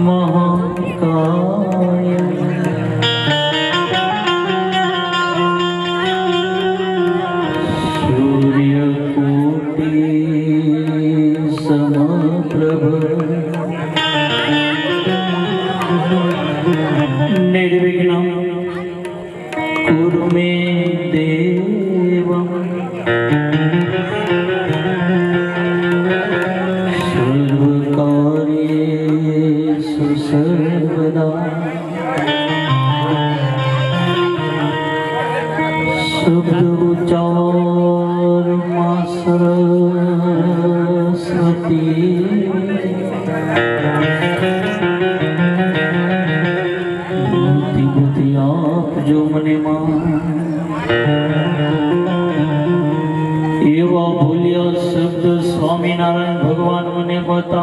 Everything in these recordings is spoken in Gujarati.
महाकाय सूर्यकोटि समप्रभ निर्विघ्नं कुरु मे देवम् सर्वकार्येषु सर्वदा शुभोच्चारमा सरस्वती बुद्धि आप जो मने एवा भूलिया शब्द स्वामीनारायण भगवान मने बतावजो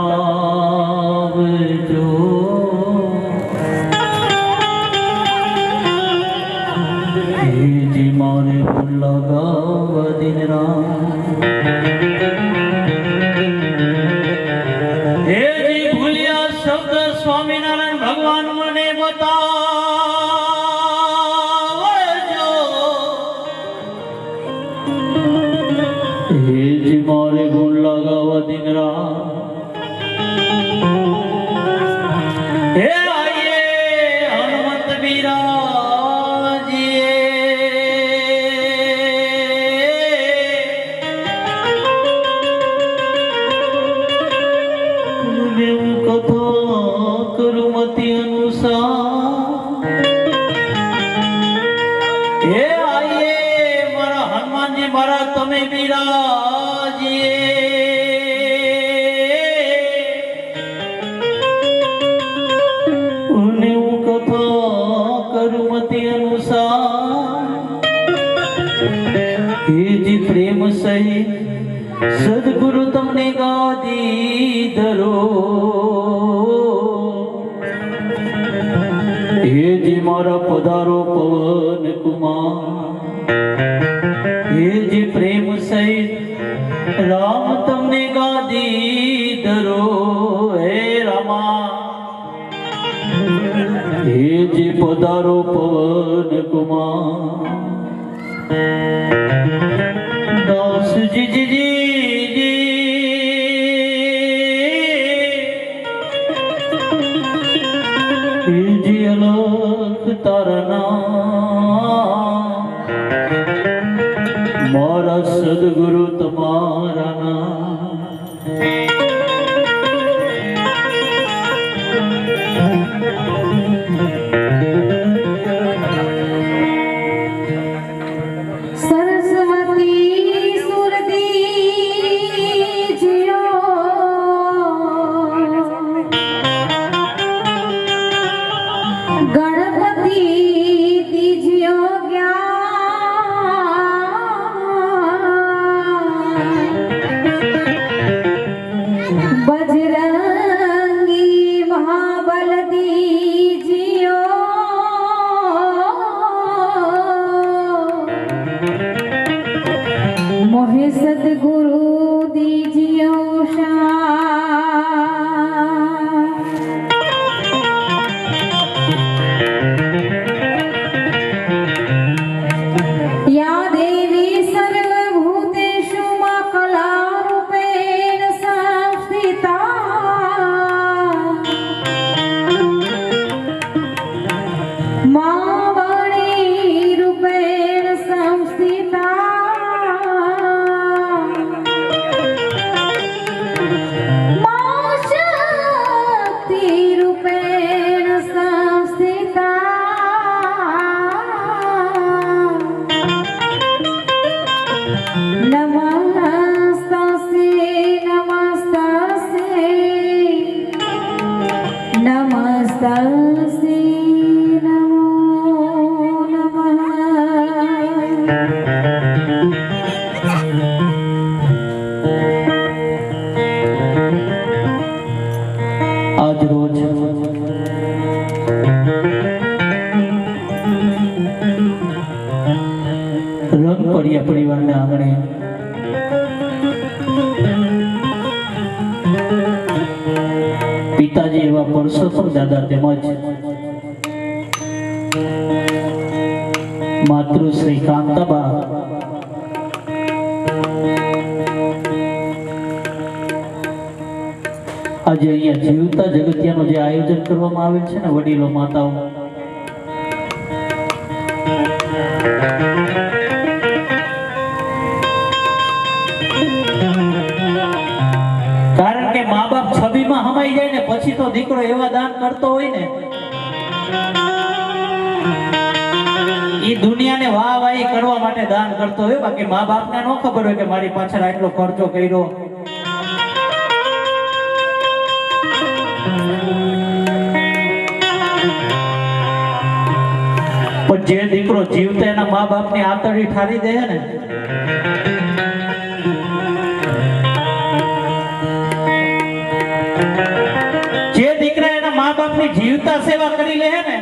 जी मारे भूल लगावा दिन रात हे जी भूलिया शब्द स्वामीनारायण भगवान मने बतावजो हे जी मारे भूल लगावा दिन रात हे आइए हनुमंत विराजिए कथा करुमति अनुसार हे आइए मारा हनुमान जी मारा तमे विराजिए कथा करुमति अनुसार हे जी प्रेम सहित सदगुरु तमने गादी धरो हे जी मारा पधारो पवन कुमार हे जी प्रेम सहित राम तमने गादी धरो हे रामा हे जी पधारो पवन कुमार दास जी जी जी जी हे जी अलख तारना मारा सदगुरु तुम्हारा नाम सदगुरु दीजियो या देवी सर्वभूतेषु मा कलारूपेण संस्थिता मा वाणीरूपेण संस्थिता नमस्ते नमो नमः। आज रोज રંગ પડ્યા પરિવારના આંગણે પિતાજી એવા પરસોત્તમ દાદા તેમજ માતૃશ્રી કાંતાબા આજે અહીંયા જીવતા જગતિયાનું જે આયોજન કરવામાં આવેલ છે ને વડીલો માતાઓ, કારણ કે મા બાપ છબીમાં હમાઈ જાય ને પછી તો દીકરો એવા દાન કરતો હોય ને એ દુનિયાને વાહ વાહી કરવા માટે દાન કરતો હોય. બાકી મા બાપને ન ખબર હોય કે મારી પાછળ આટલો ખર્ચો કર્યો. પણ જે દીકરો જીવતા એના મા બાપની આતડી ઠારી દે ને, જે દીકરા એના મા બાપની જીવતા સેવા કરી લે ને,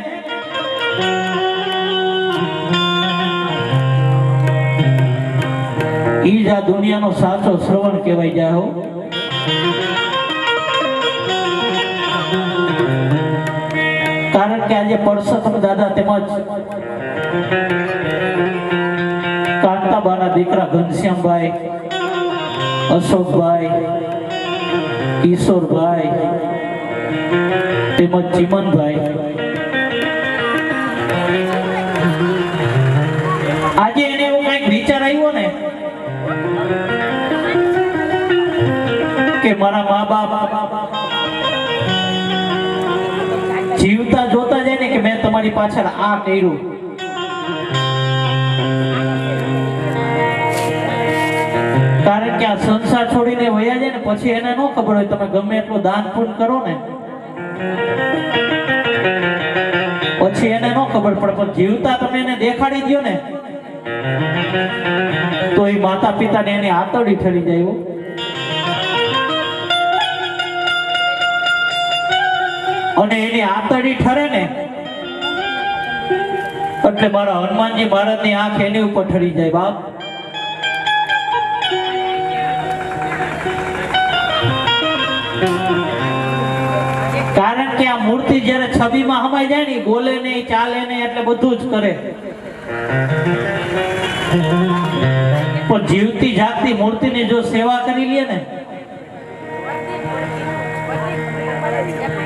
ઈ જ આ દુનિયાનો સાચો શ્રવણ કહેવાય જાય હો. કારણ કે આજે પરસોત્તમ દાદા તેમજ કાંતાબાના દીકરા ઘનશ્યામભાઈ, અશોકભાઈ, કિશોરભાઈ તેમજ ચીમનભાઈ આજે એને એવો કઈક વિચાર આવ્યો ને કે મારા મા બાપ જીવતા જોતા જાય ને કે મેં તમારી પાછળ આ કર્યું. કારણ કે આ સંસાર છોડીને વયા જાય ને પછી એને ન ખબર હોય તમે ગમે એટલું દાન પુણ્ય કરો ને પછી એને ન ખબર પડે. પણ જીવતા તમે એને દેખાડી દો ને તો એ માતા પિતાને એની આતરડી ઠરી જાય. અને એની આતરડી ઠરે ને એટલે મારા હનુમાનજી મહારાજની આંખ એની ઉપર ઠરી જાય બાપ. કારણ કે આ મૂર્તિ જ્યારે છબીમાં હમાઈ જાય ને બોલે નહીં, ચાલે નહીં, એટલે બધું જ કરે. પણ જીવતી જાગતી મૂર્તિની જો સેવા કરી લે ને,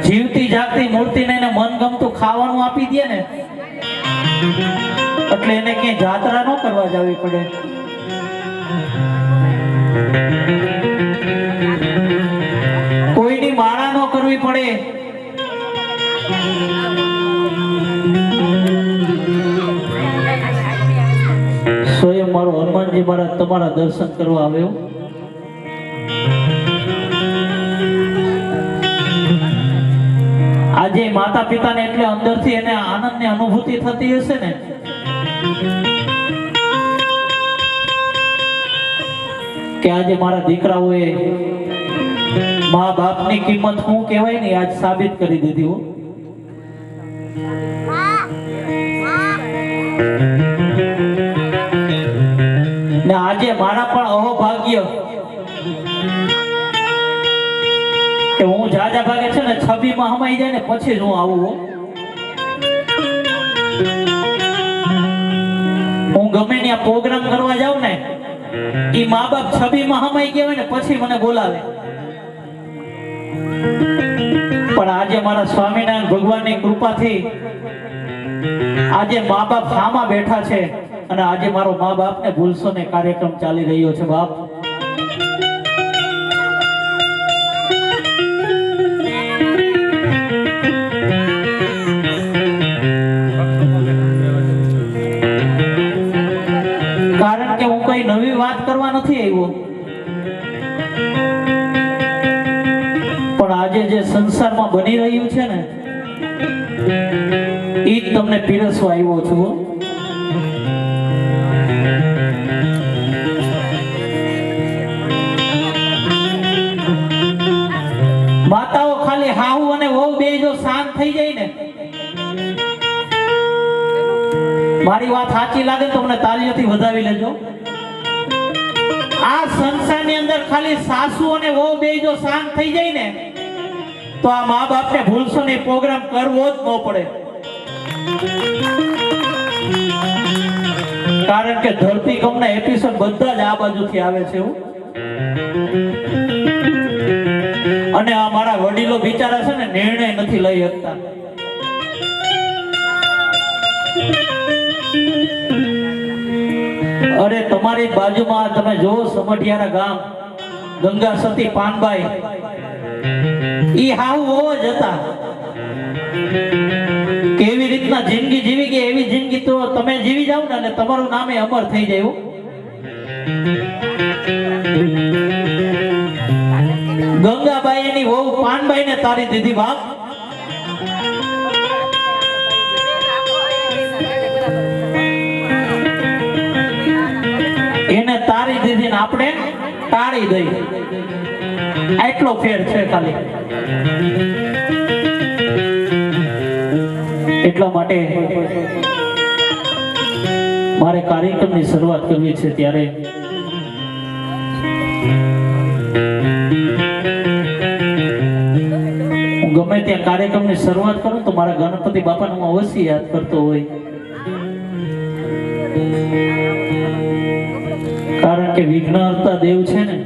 જીવતી જાગતી મૂર્તિને એને મનગમતું ખાવાનું આપી દે ને એટલે એને ક્યાંય જાત્રા ન કરવા જવી પડે. કોઈની માળા ન કરવી પડે. સ્વયં મારો હનુમાનજી મહારાજ તમારા દર્શન કરવા આવ્યો. આજે માતા પિતાને એટલે અંદરથી એને આનંદની અનુભૂતિ થતી હશે ને કે આજે મારા દીકરાઓએ મા બાપની કિંમત શું કહેવાય ને આજ સાબિત કરી દીધી હો. ને આજે મારા પણ અહોભાગ્ય કે હું જાજા ભાગે છે ને છબીમાં હમાઈ જાય ને પછી જ હું આવું. હું ગમે ત્યાં પ્રોગ્રામ કરવા જાઉં ને ઈ મા બાપ છબીમાં હમાઈ ગયા હોય ને પછી મને બોલાવે. પણ આજે મારા સ્વામિનારાયણ ભગવાનની કૃપાથી આજે મા બાપ સામા બેઠા છે અને આજે મારો મા બાપને ભૂલશો ને કાર્યક્રમ ચાલી રહ્યો છે બાપ. કારણ કે હું કઈ નવી વાત કરવા નથી આવ્યો, પણ આજે જે સંસારમાં બની રહ્યું છે ને એ જ તમને પીરસવા આવ્યો છું. માતાઓ ખાલી હાહુ અને વહુ બે જો શાંત થઈ જાય ને, મારી વાત સાચી લાગે તો મને તાળીઓથી વધાવી લેજો. આ સંસારની અંદર ખાલી સાસુ અને વહુ બે જો શાંત થઈ જાય ને તો આ મા બાપને ભૂલશો નહીં, પ્રોગ્રામ કરવો જ ન પડે. કારણ કે ધરતીકંપના એપિસોડ બધા જ આ બાજુથી આવે છે એવું. અને આ મારા વડીલો બિચારા છે ને નિર્ણય નથી લઈ શકતા. અરે તમારી બાજુમાં તમે જો સમઢિયારા ગામ ગંગા સતી પાનબાઈ ઈ હાવ જ હતા. કેવી રીતના જિંદગી જીવી ગઈ એવી જિંદગી તો તમે જીવી જાવ ને અને તમારું નામે અમર થઈ જાય એવું. ગંગાબાઈ એની વહુ પાનબાઈ ને તારી દીધી બાપ. એને તારી દીધી ને આપણે ટાળી દઈ. આટલો ફેર છે ખાલી. એટલા માટે મારે કાર્યક્રમની શરૂઆત કરવી છે ત્યારે હું ગમે ત્યાં કાર્યક્રમની શરૂઆત કરું તો મારા ગણપતિ બાપાને હું અવશ્ય યાદ કરતો હોય. કારણ કે વિઘ્નહર્તા દેવ છે ને,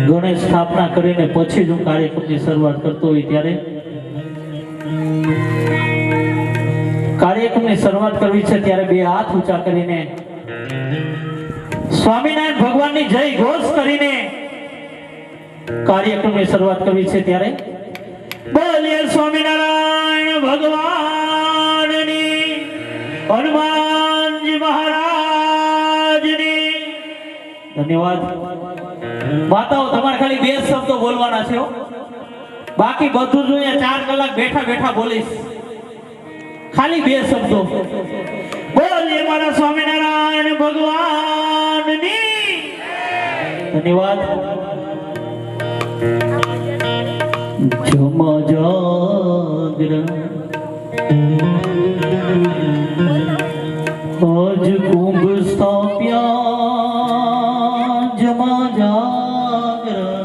ગણેશ સ્થાપના કરીને પછી જ હું કાર્યક્રમની શરૂઆત કરતો હોય ત્યારે કાર્યક્રમની શરૂઆત કરવી છે ત્યારે બે હાથ ઊંચા કરીને સ્વામિનારાયણ ભગવાનની જય ઘોષ કરીને કાર્યક્રમની શરૂઆત કરવી છે ત્યારે બોલીએ સ્વામિનારાયણ ભગવાનની, હનુમાનજી મહારાજની. ધન્યવાદ. માતાઓ તમારે ખાલી બે શબ્દો બોલવાના છે, બાકી બધું જ અહીંયા 4 કલાક બેઠા બેઠા બોલીશ. ખાલી બે શબ્દો બોલીએ મારા સ્વામિનારાયણ ભગવાનની. ધન્યવાદ. જમા જાગરણ આજ કુંભ સ્થાપ્યા, જમા જાગરણ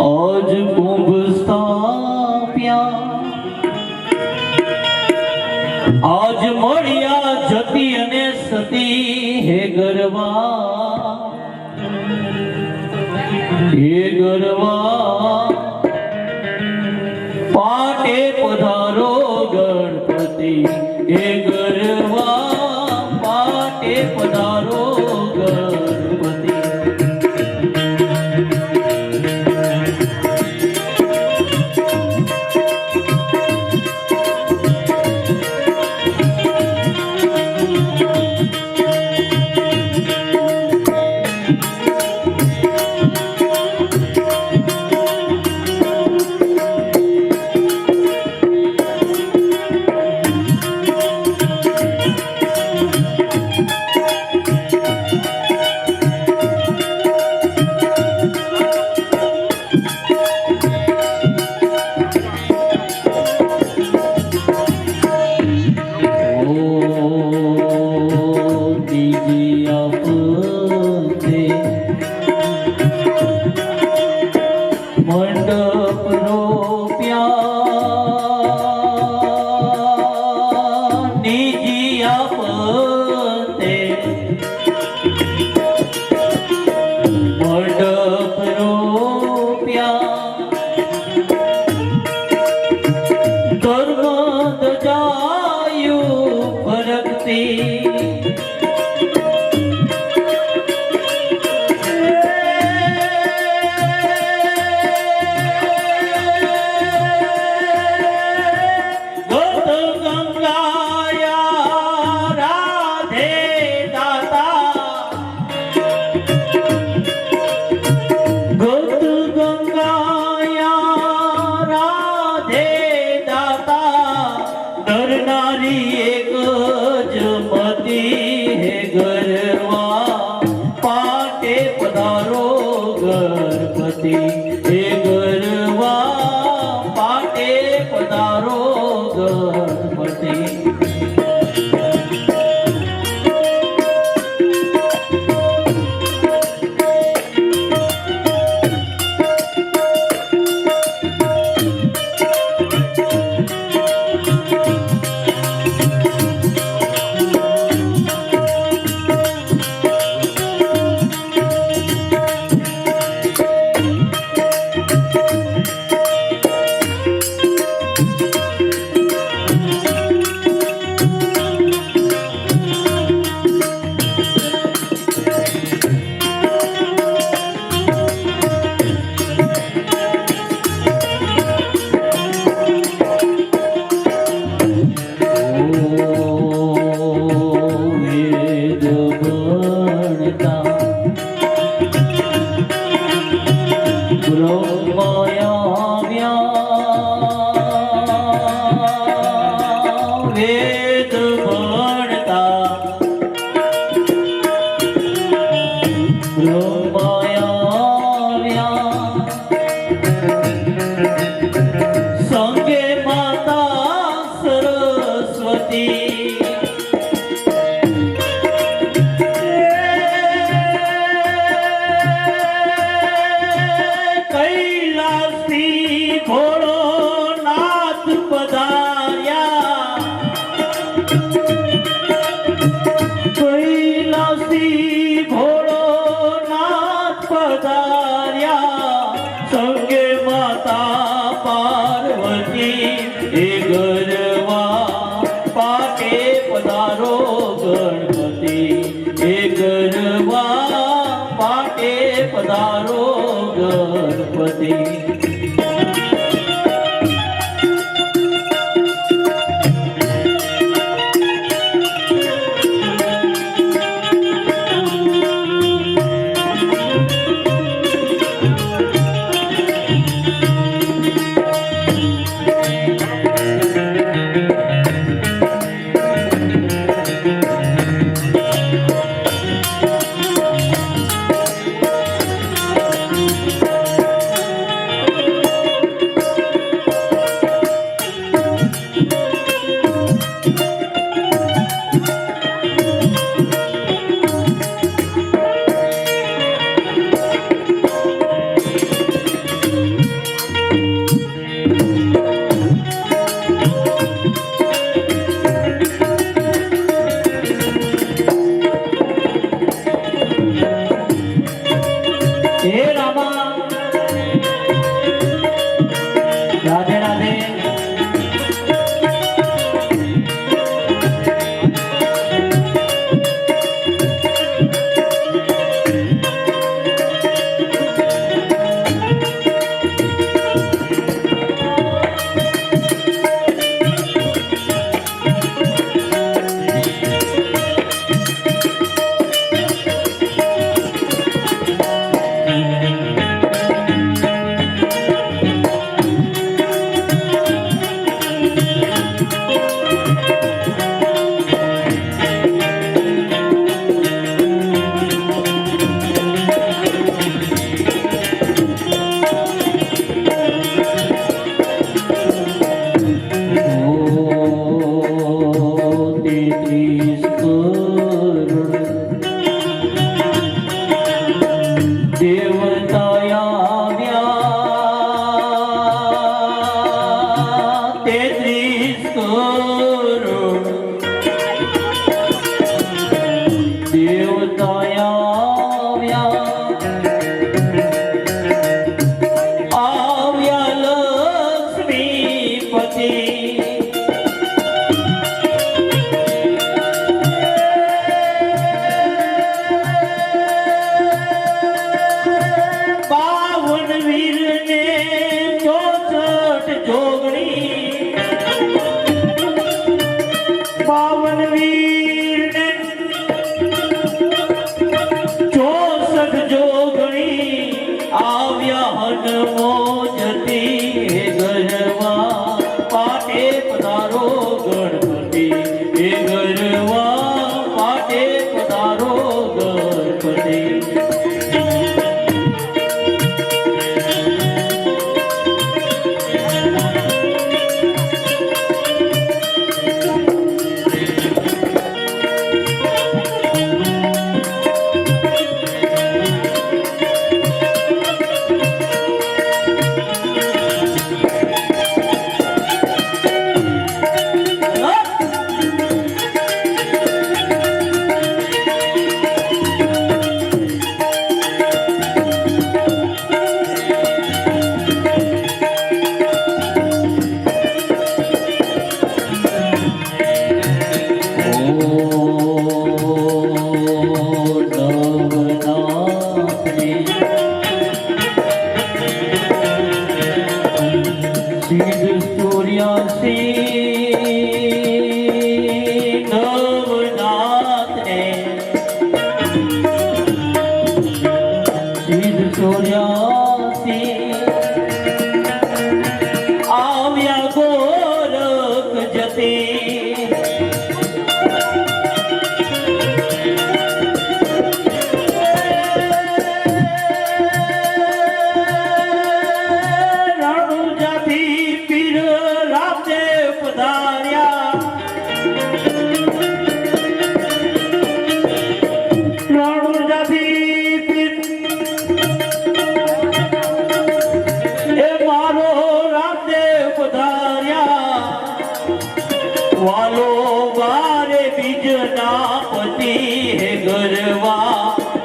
આજ કુંભ સ્થાપ્યા, આજ મળ્યા જતી અને સતી હે ગરવા, હે ગરવા પાટે પધારો ગણપતિ, હે ગરવા પાટે પધારો ગણપતિ. મંડપ રોપ્યા નીજી આપતે, મંડપ રોપ્યા ધર્મ દજાયું ફરકતી, ગણપતિ હે ગરવા પાટે પધારો ગણપતિ. પધાર્યા સંગે માતા પાર્વતી એ ગરવા પાટે પધારો ગણપતિ એ ગરવા પાટે પધારો ગણપતિ હે રામા રાધે રાધે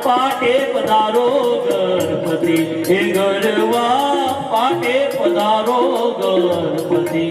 પાટે પધારો ગણપતિ હે ગરવા પાટે પધારો ગણપતિ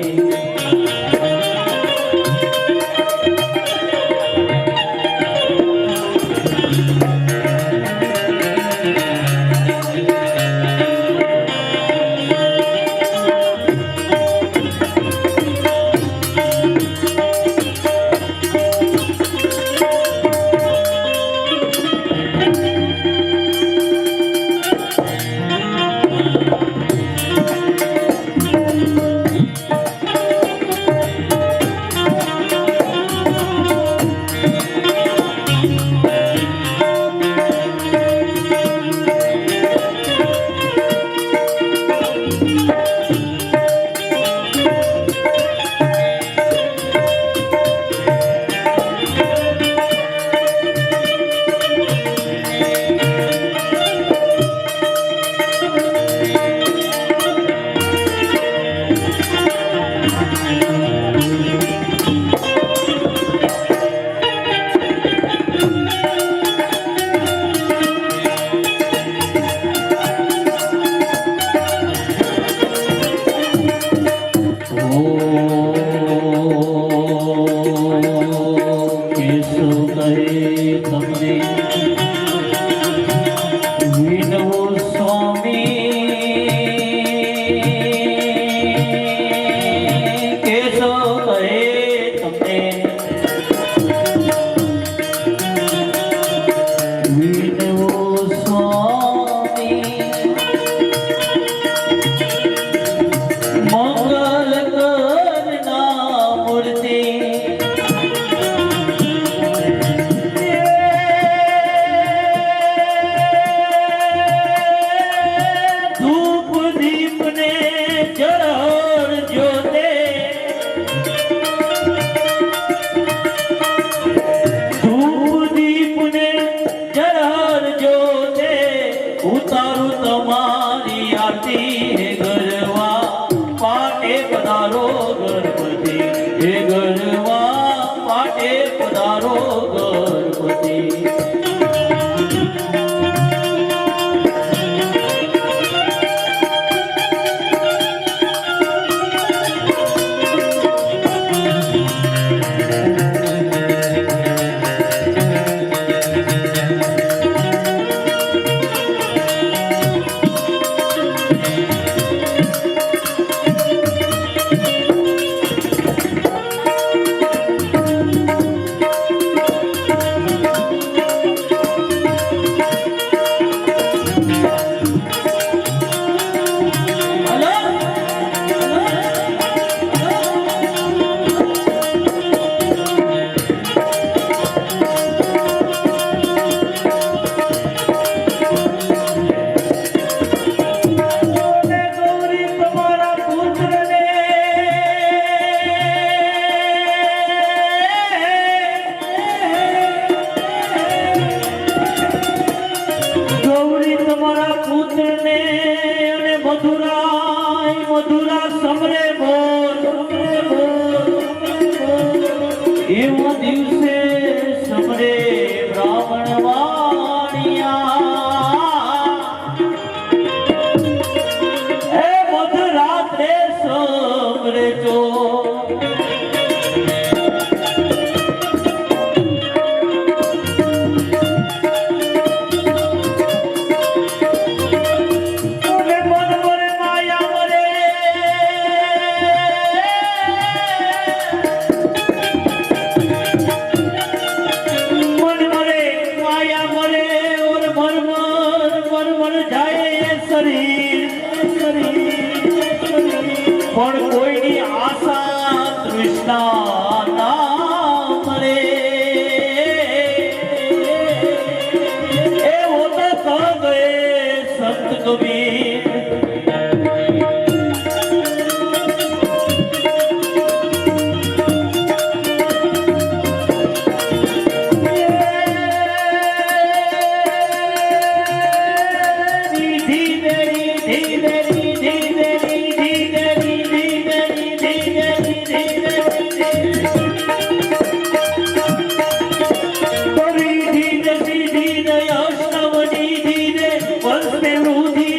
ધીરે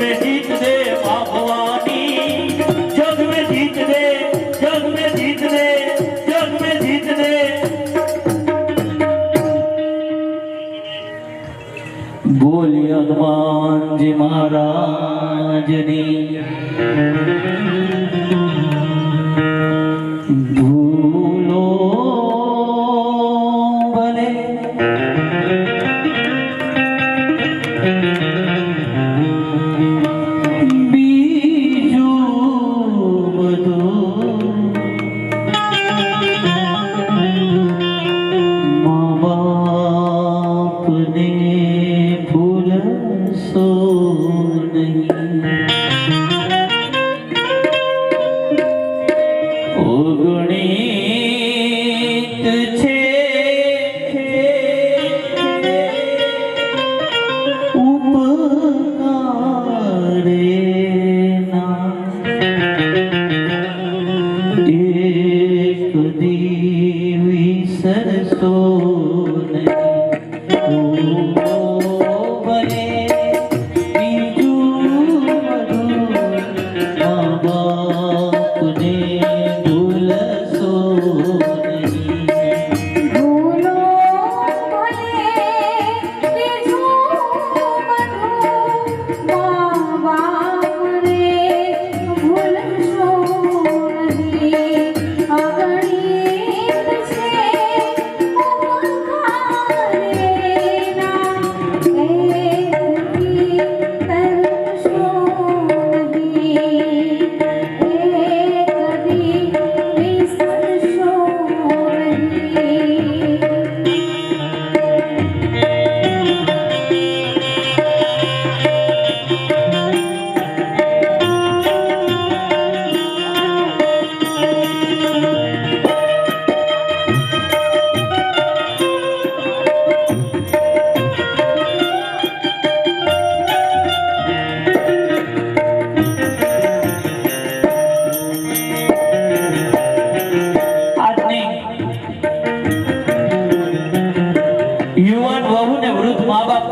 में जीत दे माँ भवानी, जग में जीत दे, जग में जीत दे, जग में जीत दे। बोलिए हनुमान जी महाराज ने भूलो भले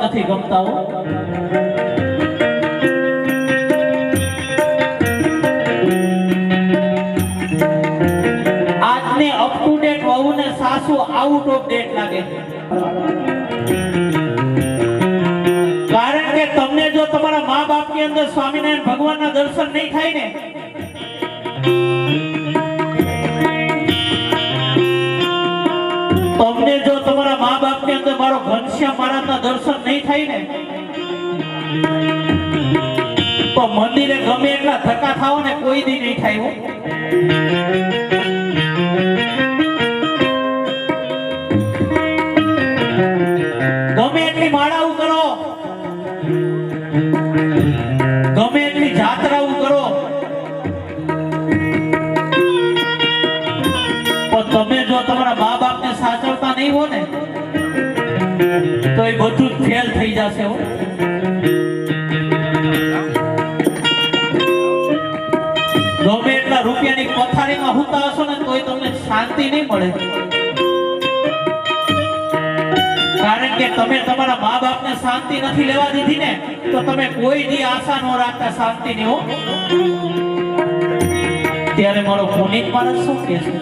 નથી ગમતા હો. આજની અપ ટુ ડેટ વહુ ને સાસુ આઉટ ઓફ ડેટ લાગે છે. કારણ કે તમને જો તમારા મા બાપ ની અંદર સ્વામિનારાયણ ભગવાનના દર્શન નહીં થાય ને, તમને જો તમારા મા બાપ ની અંદર મારો ઘનશ્યામ મહારાજના દર્શન નહીં થાય ને, તો મંદિરે ગમે એટલા ધક્કા થાવ ને કોઈ દી નહીં થાય હો. ગમે એટલી માળાઓ કરો, ગમે એટલી જાત્રાઓ કરો, પણ તમે જો તમારા મા બાપ ને સાચવતા નહીં હો ને, તો એ બધું જ ફેલ થઈ જશે હો. ગમે એટલા રૂપિયાની પથારીમાં હુતા હશો ને તોય તમને શાંતિ નહીં મળે. કારણ કે તમે તમારા મા બાપ ને શાંતિ નથી લેવા દીધી ને, તો તમે કોઈ દી આશા ન રાખતા શાંતિ ની હો. ત્યારે મારો પુનિત માણસ શું કહે છે?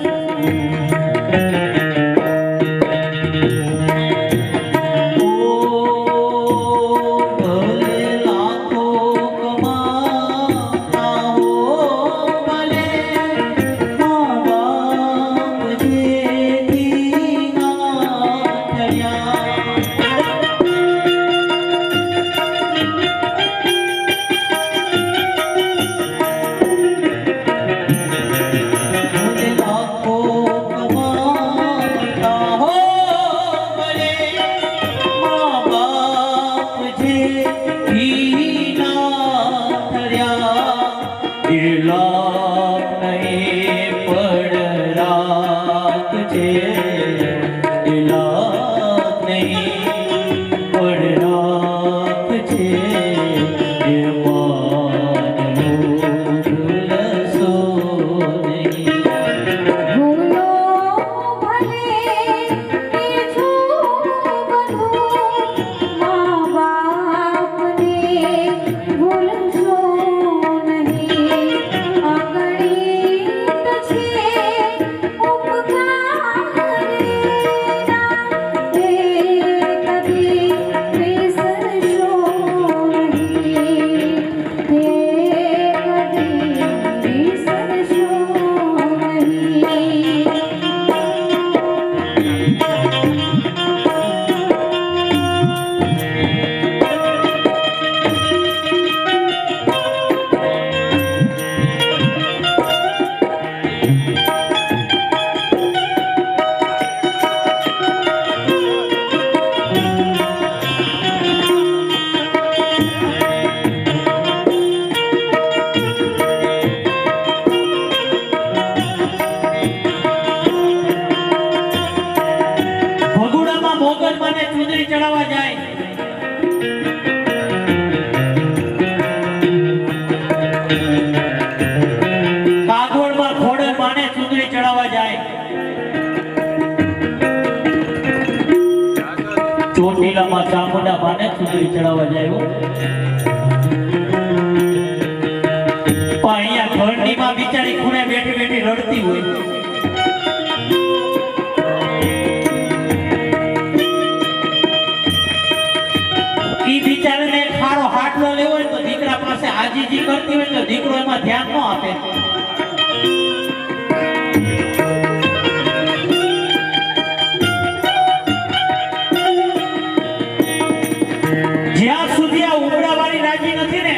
કાગવડમાં મોગલમાને ચૂંદડી ચડાવવા જાય, કાગવડમાં ખોડલમાને ચૂંદડી ચડાવવા જાય, ચોટીલામાં ચામુંડા માને ચૂંદડી ચડાવવા જાય હો. પણ અહીંયા ઘરની માં બિચારી ખૂણે બેઠી બેઠી રડતી હોય. ઈ બિચારાને ખારો હાટલો લેવો હોય તો દીકરા પાસે આજીજી કરતી હોય તો દીકરો એમાં ધ્યાન ન આપે. જ્યાં સુધી આ ઉમરાવાળી રાજી નથી ને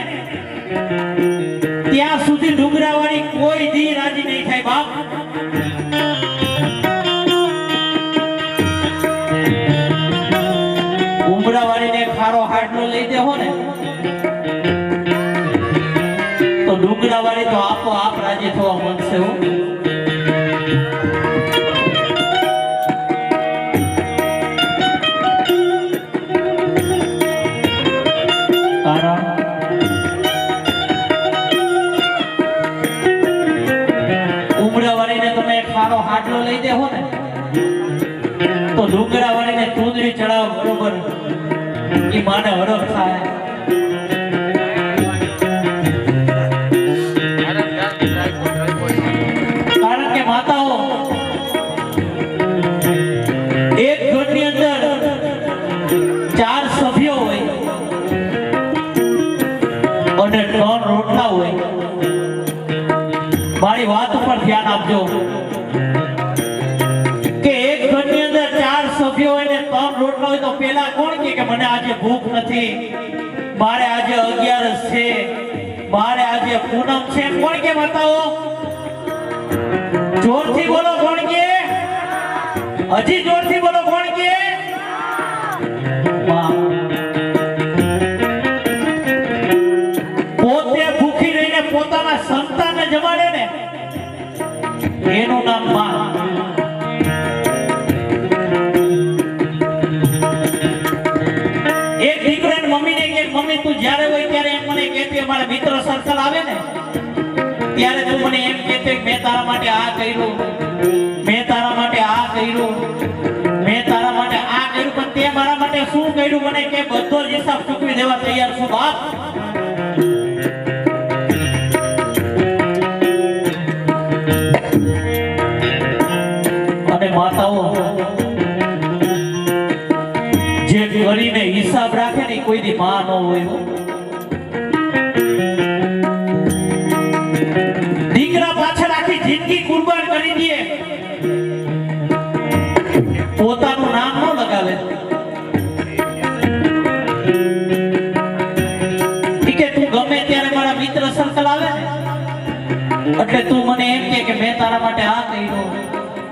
ત્યાં સુધી ડુંગરાવાળી કોઈ દી રાજી નહીં થાય બાપ. ઉમરાવાળીને ખારો હાડલો લઈ દેવો ને તો ડુંગરાવાળી તો આપોઆપ રાજી થવા માંગશે હો. કારણ ઉમરાવાળીને તમે ખારો હાડલો લઈ દેવો ને તો ડુંગરાવાળીને ચૂંદડી ચડાવ બરોબર ઈ માને હરખ થાય. કારણ કે માતાઓ એક ઘરની અંદર 4 સભ્યો હોય અને 3 રોટલા હોય. મારી વાત ઉપર ધ્યાન આપજો કે એક ઘરની અંદર 4 સભ્યો હોય ને 3 રોટલા હોય તો પેલા કોણ કે મને આજે ભૂખ નથી, મારે આજે 11 છે, મારે આજે પૂનમ છે, કોણ કે માતાઓ? જોરથી બોલો કોણ કે? હજી જોરથી બોલો કોણ કે? પોતે ભૂખી રહીને પોતાના સંતાનને જમાડે ને એનું નામ માં. એક દીકરાને મમ્મીને કે મમ્મી તું જ્યારે હોય ત્યારે એમ મને કહેતી અમારા મિત્ર સર્કલ આવે ને ત્યારે તું મને એમ કહેતી મેં તારા માટે આ કર્યું, મેં તારા માટે આ કર્યું, મેં તારા માટે આ કર્યું, પણ તે મારા માટે શું કર્યું મને કે બધો જ હિસાબ ચૂકવી દેવા તૈયાર છું બાપ. અને માતાઓ જે કરીને હિસાબ રાખે ને કોઈ દી માં ન હોય. દીકરા પાછળ આખી જિંદગી કુરબાન કરી દે, પોતાનું નામ ન લગાવે. કે તું ગમે ત્યારે મારા મિત્ર સર્કલ આવે ને એટલે તું મને એમ કે મેં તારા માટે આ કર્યું,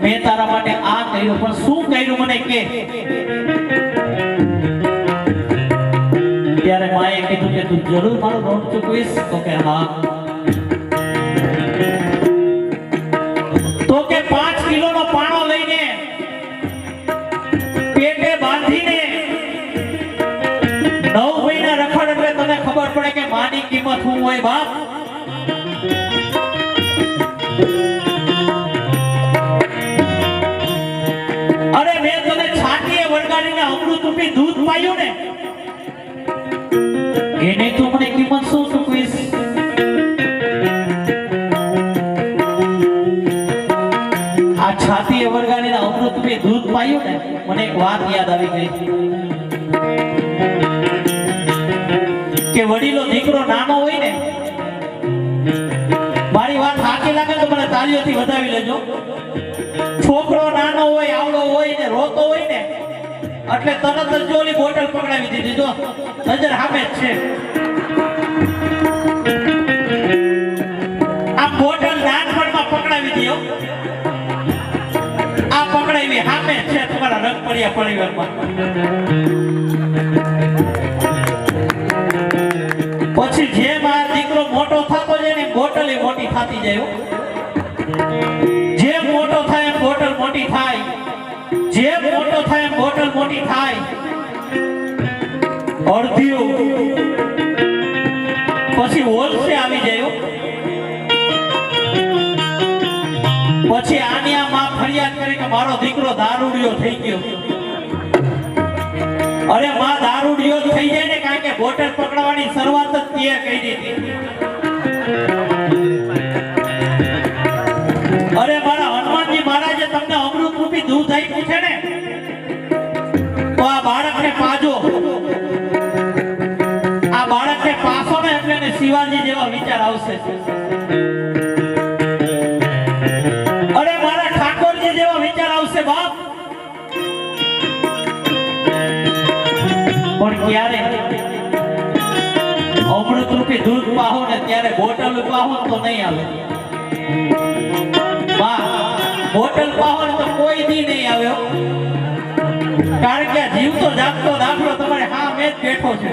મેં તારા માટે આ કર્યું, પણ શું કર્યું મને કે? ત્યારે માએ કીધું કે તું જરૂર મારું ઋણ ચૂકવીશ? તો કે હા. તો કે 5 કિલોનો પાણો લઈને પેટે બાંધીને 9 મહિના રખડ એટલે તને ખબર પડે કે માની કિંમત શું હોય બાપ. અરે મેં તને છાતીએ વળગાડીને અમૃત રૂપી દૂધ પાયું ને એને તું મને કિંમત શું ચૂકવીશ? આ છાતીએ વળગાડીને અમૃત રૂપી દૂધ પાયું ને મને એક વાત યાદ આવી ગઈ કે વડીલો દીકરો નાનો હોય ને, મારી વાત સાચી લાગે તો મને તાળીઓથી વધાવી લેજો. છોકરો નાનો હોય આવડો હોય ને રોતો હોય ને એટલે તરત જ ઓલી બોટલ પકડાવી દીધી. જો નજર સામે જ છે આ બોટલ નાનપણમાં પકડાવી દો. આ પકડાવી સામે જ છે તમારા રંગપડિયા પરિવારમાં. પછી જેમ આ દીકરો મોટો થતો જાય ને બોટલ એ મોટી થતી જાય. જેમ મોટો થાય એમ બોટલ મોટી થાય, જેમ મોટો થાય એમ બોટલ મોટી થાય અડધીઓ પછી હોલસે આવી જાય હો. પછી આની આ માં ફરિયાદ કરી કે મારો દીકરો દારૂડિયો થઈ ગયો. અરે માં દારૂડિયો જ થઈ જાય ને, કારણ કે બોટલ પકડવાની શરૂઆત જ તે કરી દીધી. અરે મારા હનુમાનજી મહારાજે તમને અમૃત રૂપી દૂધ આપ્યું છે ને, તો આ બાળકને પાજો. આ બાળકને પાસો ને એટલે એને શિવાજી જેવા વિચાર આવશે. અરે મારા ઠાકોરજી જેવા વિચાર આવશે બાપ. પણ ક્યારે અમૃત રૂપી દૂધ પાહો ને ત્યારે બોટલ પાહો તો નહીં આવે. બોટલ પાહો તો કોઈ દી નહીં આવ્યો, કારણ કે જીવતો જાગતો દાખલો તમારે હા મેં જ બેઠો છે.